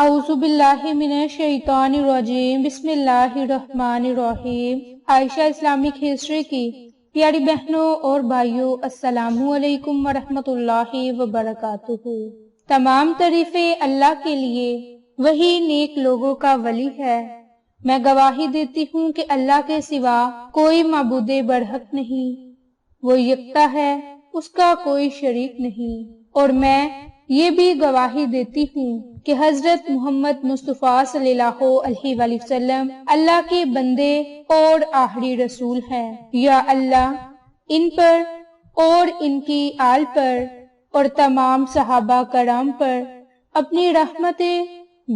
اعوذ باللہ من الشیطان الرجیم، بسم اللہ الرحمن الرحیم۔ عائشہ اسلامک ہسٹری کی پیاری بہنوں اور بھائیوں، السلام علیکم ورحمۃ اللہ وبرکاتہ۔ تمام تعریفیں اللہ کے لیے، وہی نیک لوگوں کا ولی ہے۔ میں گواہی دیتی ہوں کہ اللہ کے سوا کوئی معبود برحق نہیں، وہ یکتا ہے، اس کا کوئی شریک نہیں۔ اور میں یہ بھی گواہی دیتی ہوں کہ حضرت محمد مصطفیٰ صلی اللہ علیہ وآلہ وسلم اللہ کے بندے اور آخری رسول ہیں۔ یا اللہ ان پر اور ان کی آل پر اور تمام صحابہ کرام پر اپنی رحمتیں،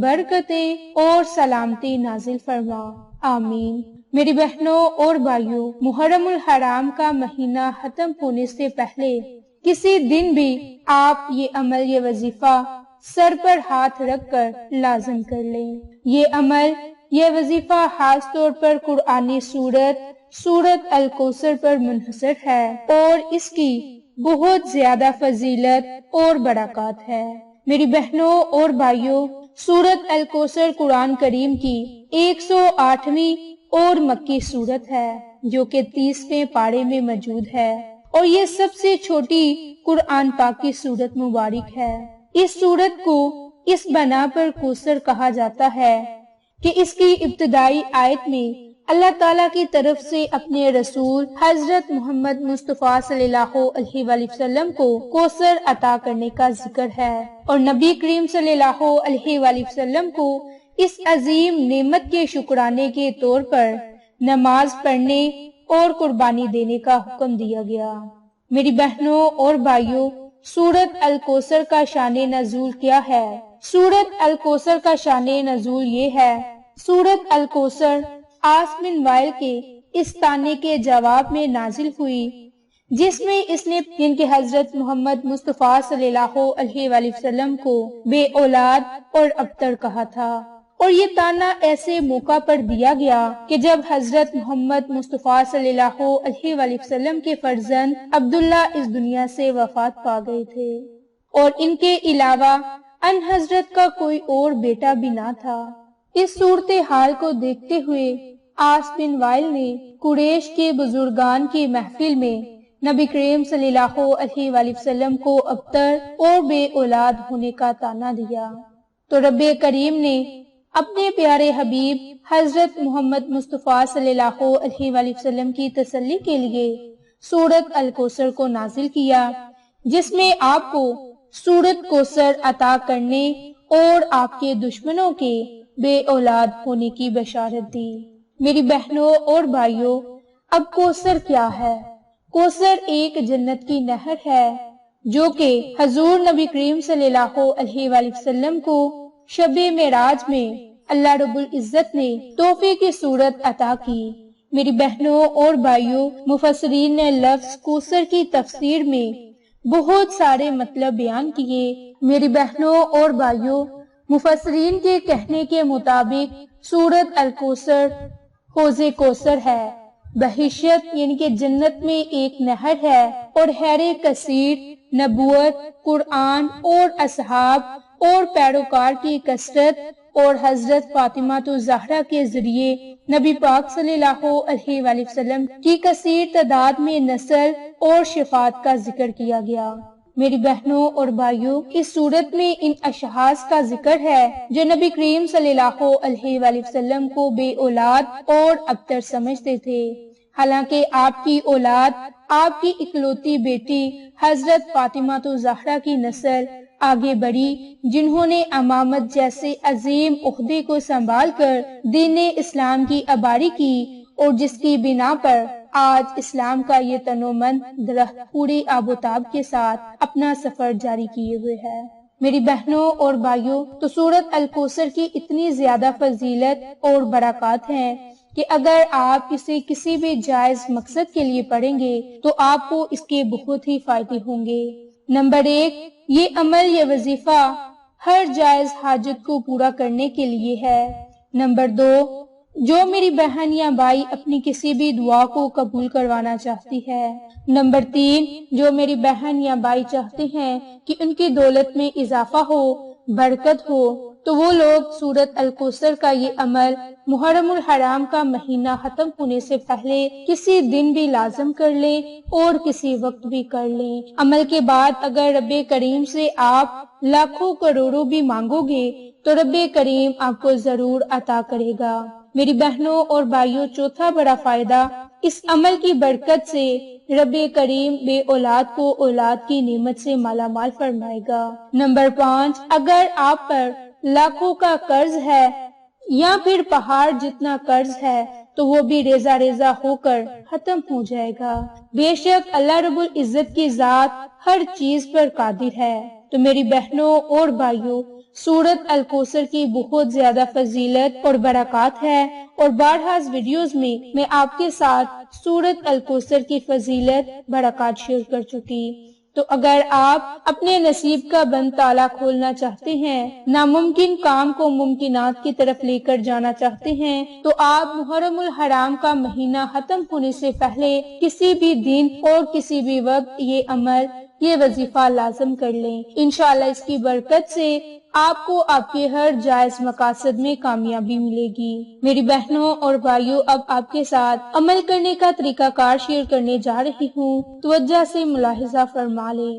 برکتیں اور سلامتی نازل فرما، آمین۔ میری بہنوں اور بھائیوں، محرم الحرام کا مہینہ ختم ہونے سے پہلے کسی دن بھی آپ یہ عمل، یہ وظیفہ سر پر ہاتھ رکھ کر لازم کر لیں۔ یہ عمل، یہ وظیفہ خاص طور پر قرآنی سورت الکوثر پر منحصر ہے اور اس کی بہت زیادہ فضیلت اور برکات ہے۔ میری بہنوں اور بھائیوں، سورت الکوثر قرآن کریم کی 108ویں اور مکی سورت ہے جو کہ 30ویں پارے میں موجود ہے اور یہ سب سے چھوٹی قرآن پاک کی سورت مبارک ہے۔ اس سورت کو اس بنا پر کوثر کہا جاتا ہے کہ اس کی ابتدائی آیت میں اللہ تعالیٰ کی طرف سے اپنے رسول حضرت محمد مصطفیٰ صلی اللہ علیہ وآلہ وسلم کو کوثر عطا کرنے کا ذکر ہے اور نبی کریم صلی اللہ علیہ وآلہ وسلم کو اس عظیم نعمت کے شکرانے کے طور پر نماز پڑھنے اور قربانی دینے کا حکم دیا گیا۔ میری بہنوں اور بھائیوں، سورت الکوثر کا شان نزول کیا ہے؟ سورت الکوثر کا شان نزول یہ ہے، سورت الکوثر عاص بن وائل کے اس طعنے کے جواب میں نازل ہوئی جس میں اس نے ان کے حضرت محمد مصطفیٰ صلی اللہ علیہ وآلہ وسلم کو بے اولاد اور ابتر کہا تھا، اور یہ طعنہ ایسے موقع پر دیا گیا کہ جب حضرت محمد مصطفیٰ صلی اللہ علیہ وآلہ وسلم کے فرزند عبداللہ اس دنیا سے وفات پا گئے تھے اور ان کے علاوہ ان حضرت کا کوئی اور بیٹا بھی نہ تھا۔ اس صورتحال کو دیکھتے ہوئے عاص بن وائل نے قریش کے بزرگان کی محفل میں نبی کریم صلی اللہ علیہ وآلہ وسلم کو ابتر اور بے اولاد ہونے کا طعنہ دیا، تو رب کریم نے اپنے پیارے حبیب حضرت محمد مصطفیٰ صلی اللہ علیہ وآلہ وسلم کی تسلی کے لیے سورت الکوثر کو نازل کیا، جس میں آپ کو سورت کوثر عطا کرنے اور آپ کے دشمنوں کے بے اولاد ہونے کی بشارت دی۔ میری بہنوں اور بھائیوں، اب کوثر کیا ہے؟ کوثر ایک جنت کی نہر ہے جو کہ حضور نبی کریم صلی اللہ علیہ وآلہ وسلم کو شب معراج میں اللہ رب العزت نے تحفے کی صورت عطا کی۔ میری بہنوں اور بھائیوں، مفسرین نے لفظ کوثر کی تفسیر میں بہت سارے مطلب بیان کیے۔ میری بہنوں اور بھائیوں، مفسرین کے کہنے کے مطابق سورت الکوثر حوض کوثر ہے، بہشت یعنی کہ جنت میں ایک نہر ہے اور خیر کثیر، نبوت، قرآن اور اصحاب اور پیروکار کی کثرت اور حضرت فاطمہ الزہرا کے ذریعے نبی پاک صلی اللہ علیہ وآلہ وسلم کی کثیر تعداد میں نسل اور شفاعت کا ذکر کیا گیا۔ میری بہنوں اور بھائیوں، اس صورت میں ان اشخاص کا ذکر ہے جو نبی کریم صلی اللہ علیہ وآلہ وسلم کو بے اولاد اور ابتر سمجھتے تھے، حالانکہ آپ کی اولاد، آپ کی اکلوتی بیٹی حضرت فاطمہ الزہرا کی نسل آگے بڑھی، جنہوں نے امامت جیسے عظیم عہدے کو سنبھال کر دین اسلام کی آباری کی اور جس کی بنا پر آج اسلام کا یہ تنومند درخت پوری آب و تاب کے ساتھ اپنا سفر جاری کیے ہوئے ہے۔ میری بہنوں اور بھائیوں، تو سورت الکوثر کی اتنی زیادہ فضیلت اور برکات ہیں کہ اگر آپ اسے کسی بھی جائز مقصد کے لیے پڑھیں گے تو آپ کو اس کے بہت ہی فائدے ہوں گے۔ نمبر 1، یہ عمل، یہ وظیفہ ہر جائز حاجت کو پورا کرنے کے لیے ہے۔ نمبر 2، جو میری بہن یا بھائی اپنی کسی بھی دعا کو قبول کروانا چاہتی ہے۔ نمبر 3، جو میری بہن یا بھائی چاہتے ہیں کہ ان کی دولت میں اضافہ ہو، برکت ہو، تو وہ لوگ سورت الکوثر کا یہ عمل محرم الحرام کا مہینہ ختم ہونے سے پہلے کسی دن بھی لازم کر لیں اور کسی وقت بھی کر لیں۔ عمل کے بعد اگر رب کریم سے آپ لاکھوں کروڑوں بھی مانگو گے تو رب کریم آپ کو ضرور عطا کرے گا۔ میری بہنوں اور بھائیوں، چوتھا بڑا فائدہ اس عمل کی برکت سے رب کریم بے اولاد کو اولاد کی نعمت سے مالا مال فرمائے گا۔ نمبر 5، اگر آپ پر لاکھوں کا قرض ہے یا پھر پہاڑ جتنا قرض ہے تو وہ بھی ریزہ ریزہ ہو کر ختم ہو جائے گا۔ بے شک اللہ رب العزت کی ذات ہر چیز پر قادر ہے۔ تو میری بہنوں اور بھائیوں، سورت الکوثر کی بہت زیادہ فضیلت اور برکات ہے، اور بارہا ویڈیوز میں آپ کے ساتھ سورت الکوثر کی فضیلت برکات شیئر کر چکی۔ تو اگر آپ اپنے نصیب کا بند تالا کھولنا چاہتے ہیں، ناممکن کام کو ممکنات کی طرف لے کر جانا چاہتے ہیں، تو آپ محرم الحرام کا مہینہ ختم ہونے سے پہلے کسی بھی دن اور کسی بھی وقت یہ عمل، یہ وظیفہ لازم کر لیں۔ انشاءاللہ اس کی برکت سے آپ کو آپ کے ہر جائز مقاصد میں کامیابی ملے گی۔ میری بہنوں اور بھائیوں، اب آپ کے ساتھ عمل کرنے کا طریقہ کار شیئر کرنے جا رہی ہوں، توجہ سے ملاحظہ فرما لیں۔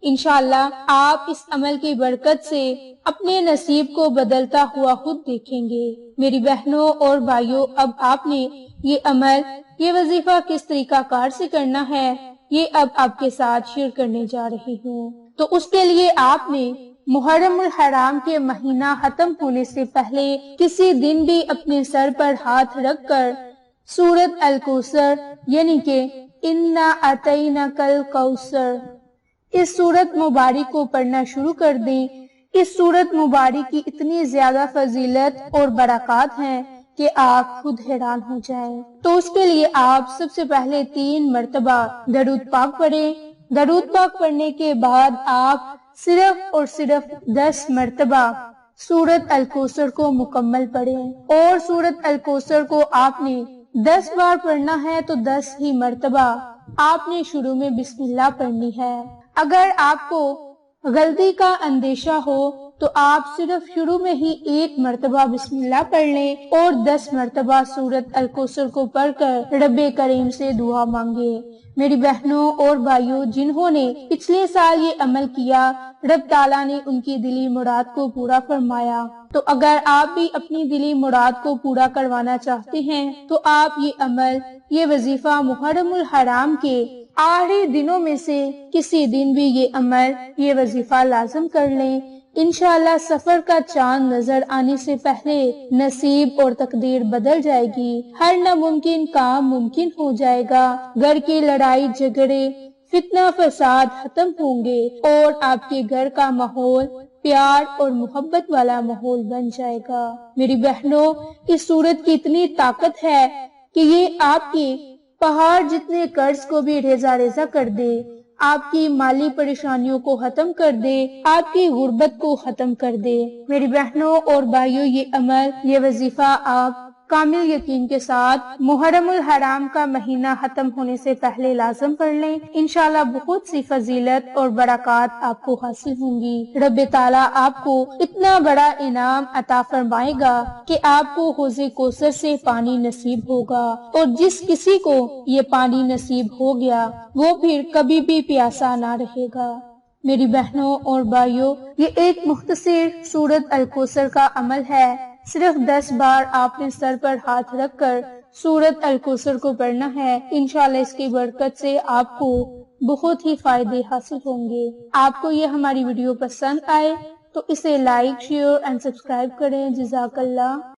انشاءاللہ آپ اس عمل کی برکت سے اپنے نصیب کو بدلتا ہوا خود دیکھیں گے۔ میری بہنوں اور بھائیوں، اب آپ نے یہ عمل، یہ وظیفہ کس طریقہ کار سے کرنا ہے، یہ اب آپ کے ساتھ شیئر کرنے جا رہی ہوں۔ تو اس کے لیے آپ نے محرم الحرام کے مہینہ ختم ہونے سے پہلے کسی دن بھی اپنے سر پر ہاتھ رکھ کر سورت الکوثر یعنی کہ انا اعطیناک الکوثر، اس سورت مبارک کو پڑھنا شروع کر دیں۔ اس سورت مبارک کی اتنی زیادہ فضیلت اور برکات ہیں کہ آپ خود حیران ہو جائیں۔ تو اس کے لیے آپ سب سے پہلے 3 مرتبہ درود پاک پڑھیں۔ درود پاک پڑھنے کے بعد آپ صرف اور صرف 10 مرتبہ سورت الکوثر کو مکمل پڑھیں، اور سورت الکوثر کو آپ نے 10 بار پڑھنا ہے تو 10 ہی مرتبہ آپ نے شروع میں بسم اللہ پڑھنی ہے۔ اگر آپ کو غلطی کا اندیشہ ہو تو آپ صرف شروع میں ہی 1 مرتبہ بسم اللہ پڑھ لیں اور 10 مرتبہ سورت الکوثر کو پڑھ کر رب کریم سے دعا مانگے۔ میری بہنوں اور بھائیوں، جنہوں نے پچھلے سال یہ عمل کیا، رب تعالیٰ نے ان کی دلی مراد کو پورا فرمایا۔ تو اگر آپ بھی اپنی دلی مراد کو پورا کروانا چاہتے ہیں تو آپ یہ عمل، یہ وظیفہ محرم الحرام کے آخری دنوں میں سے کسی دن بھی یہ عمل، یہ وظیفہ لازم کر لیں۔ انشاءاللہ سفر کا چاند نظر آنے سے پہلے نصیب اور تقدیر بدل جائے گی، ہر ناممکن کام ممکن ہو جائے گا، گھر کی لڑائی جھگڑے، فتنہ فساد ختم ہوں گے، اور آپ کے گھر کا ماحول پیار اور محبت والا ماحول بن جائے گا۔ میری بہنوں، اس سورت کی اتنی طاقت ہے کہ یہ آپ کے پہاڑ جتنے قرض کو بھی ریزہ ریزہ کر دے، آپ کی مالی پریشانیوں کو ختم کر دے، آپ کی غربت کو ختم کر دے۔ میری بہنوں اور بھائیوں، یہ عمل، یہ وظیفہ آپ کامل یقین کے ساتھ محرم الحرام کا مہینہ ختم ہونے سے پہلے لازم پڑھ لیں۔ انشاءاللہ بہت سی فضیلت اور برکات آپ کو حاصل ہوں گی۔ رب تعالیٰ آپ کو اتنا بڑا انعام عطا فرمائے گا کہ آپ کو حوض کوثر سے پانی نصیب ہوگا، اور جس کسی کو یہ پانی نصیب ہو گیا وہ پھر کبھی بھی پیاسا نہ رہے گا۔ میری بہنوں اور بھائیوں، یہ ایک مختصر سورت الکوثر کا عمل ہے۔ صرف 10 بار آپ نے سر پر ہاتھ رکھ کر سورت الکوثر کو پڑھنا ہے۔ انشاءاللہ اس کی برکت سے آپ کو بہت ہی فائدے حاصل ہوں گے۔ آپ کو یہ ہماری ویڈیو پسند آئے تو اسے لائک، شیئر اینڈ سبسکرائب کریں۔ جزاک اللہ۔